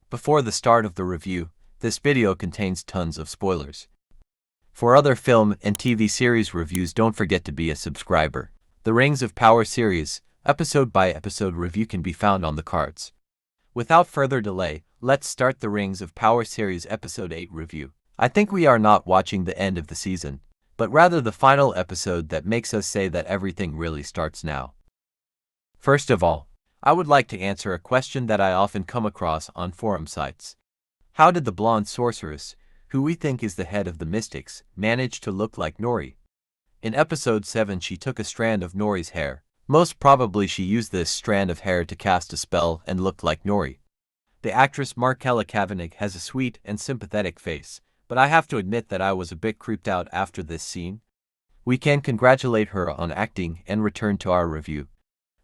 Before the start of the review, this video contains tons of spoilers. For other film and TV series reviews, don't forget to be a subscriber. The Rings of Power series, episode by episode review can be found on the cards. Without further delay, let's start the Rings of Power series episode 8 review. I think we are not watching the end of the season, but rather the final episode that makes us say that everything really starts now. First of all, I would like to answer a question that I often come across on forum sites. How did the blonde sorceress, who we think is the head of the Mystics, manage to look like Nori? In episode 7 she took a strand of Nori's hair. Most probably she used this strand of hair to cast a spell and looked like Nori. The actress Markella Kavanagh has a sweet and sympathetic face, but I have to admit that I was a bit creeped out after this scene. We can congratulate her on acting and return to our review.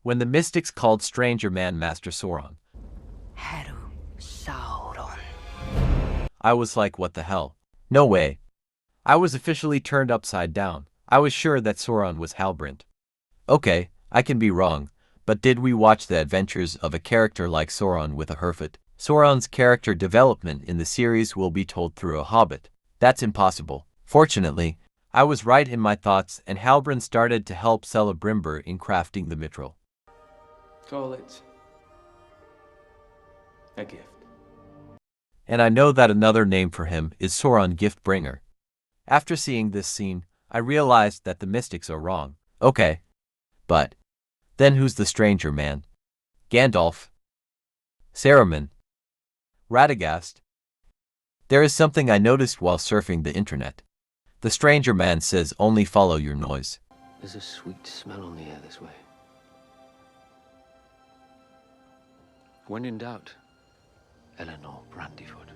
When the Mystics called Stranger Man Master Sauron, Sauron. I was like, what the hell? No way. I was officially turned upside down. I was sure that Sauron was Halbrand. Okay, I can be wrong, but did we watch the adventures of a character like Sauron with a herfit? Sauron's character development in the series will be told through a hobbit. That's impossible. Fortunately, I was right in my thoughts, and Halbrand started to help Celebrimbor in crafting the mithril. Call it a gift. And I know that another name for him is Sauron Giftbringer. After seeing this scene, I realized that the Mystics are wrong. Okay. But then who's the stranger man? Gandalf? Saruman? Radagast? There is something I noticed while surfing the internet. The stranger man says only follow your noise. There's a sweet smell on the air this way. When in doubt, Eleanor Brandyfoot.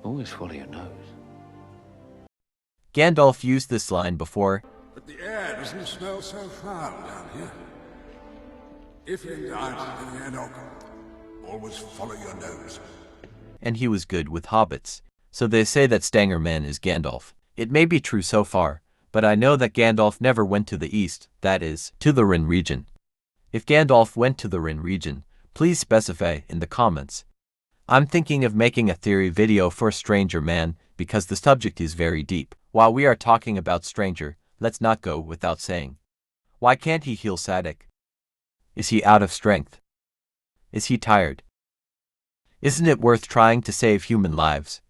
Always follow your nose. Gandalf used this line before. But the air doesn't smell so foul down here. If in doubt, Eleanor, always follow your nose. And he was good with hobbits. So they say that Stanger Man is Gandalf. It may be true so far, but I know that Gandalf never went to the east, that is, to the Rin region. If Gandalf went to the Rin region, please specify in the comments. I'm thinking of making a theory video for Stranger Man because the subject is very deep. While we are talking about Stranger, let's not go without saying. Why can't he heal Sadik? Is he out of strength? Is he tired? Isn't it worth trying to save human lives?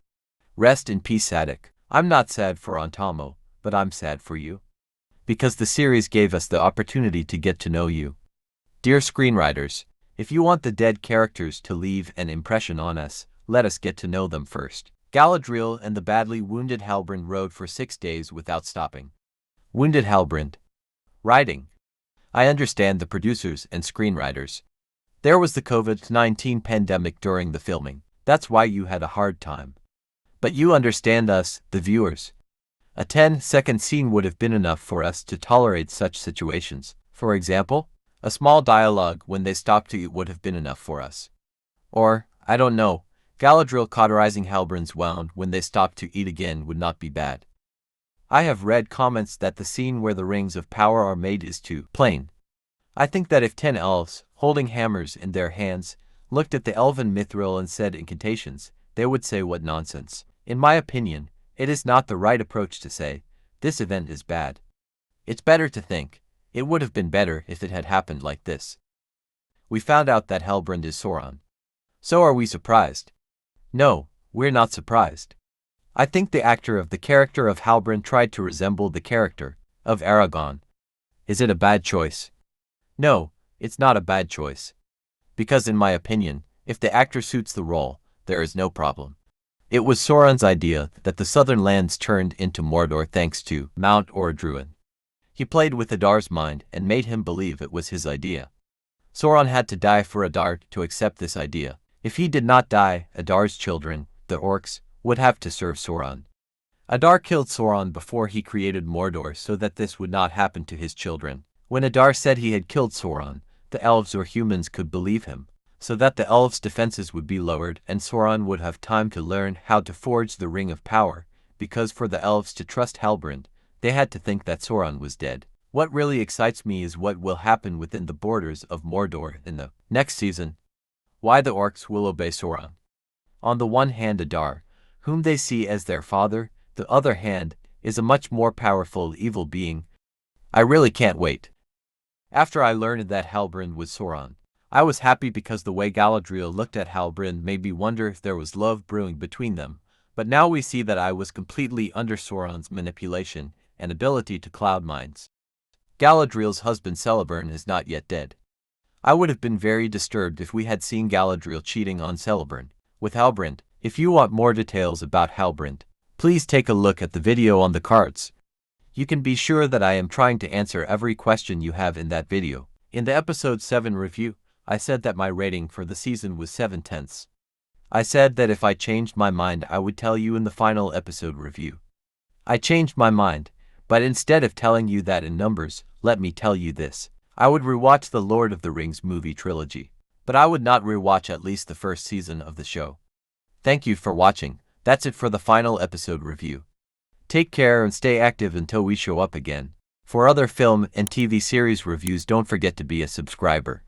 Rest in peace, Sadik. I'm not sad for Antamo, but I'm sad for you. Because the series gave us the opportunity to get to know you. Dear screenwriters, if you want the dead characters to leave an impression on us, let us get to know them first. Galadriel and the badly wounded Halbrand rode for 6 days without stopping. Wounded Halbrand. Writing. I understand the producers and screenwriters. There was the COVID-19 pandemic during the filming. That's why you had a hard time. But you understand us, the viewers. A 10-second scene would have been enough for us to tolerate such situations. For example, a small dialogue when they stopped to eat would have been enough for us. Or, I don't know, Galadriel cauterizing Halbrand's wound when they stopped to eat again would not be bad. I have read comments that the scene where the Rings of Power are made is too plain. I think that if 10 elves, holding hammers in their hands, looked at the elven mithril and said incantations, they would say what nonsense. In my opinion, it is not the right approach to say, this event is bad. It's better to think, it would have been better if it had happened like this. We found out that Halbrand is Sauron. So are we surprised? No, we're not surprised. I think the actor of the character of Halbrand tried to resemble the character of Aragorn. Is it a bad choice? No, it's not a bad choice. Because in my opinion, if the actor suits the role, there is no problem. It was Sauron's idea that the southern lands turned into Mordor thanks to Mount Orodruin. He played with Adar's mind and made him believe it was his idea. Sauron had to die for Adar to accept this idea. If he did not die, Adar's children, the orcs, would have to serve Sauron. Adar killed Sauron before he created Mordor so that this would not happen to his children. When Adar said he had killed Sauron, the elves or humans could believe him, so that the elves' defenses would be lowered and Sauron would have time to learn how to forge the Ring of Power, because for the elves to trust Halbrand, they had to think that Sauron was dead. What really excites me is what will happen within the borders of Mordor in the next season. why the orcs will obey Sauron. On the one hand, Adar, whom they see as their father, the other hand, is a much more powerful evil being. I really can't wait. After I learned that Halbrand was Sauron, I was happy because the way Galadriel looked at Halbrand made me wonder if there was love brewing between them, but now we see that I was completely under Sauron's manipulation and ability to cloud minds. Galadriel's husband Celeborn is not yet dead. I would have been very disturbed if we had seen Galadriel cheating on Celeborn with Halbrand. If you want more details about Halbrand, please take a look at the video on the cards. You can be sure that I am trying to answer every question you have in that video. In the episode 7 review, I said that my rating for the season was 7/10. I said that if I changed my mind I would tell you in the final episode review. I changed my mind, but instead of telling you that in numbers, let me tell you this. I would rewatch the Lord of the Rings movie trilogy, but I would not rewatch at least the first season of the show. Thank you for watching. That's it for the final episode review. Take care and stay active until we show up again. For other film and TV series reviews, don't forget to be a subscriber.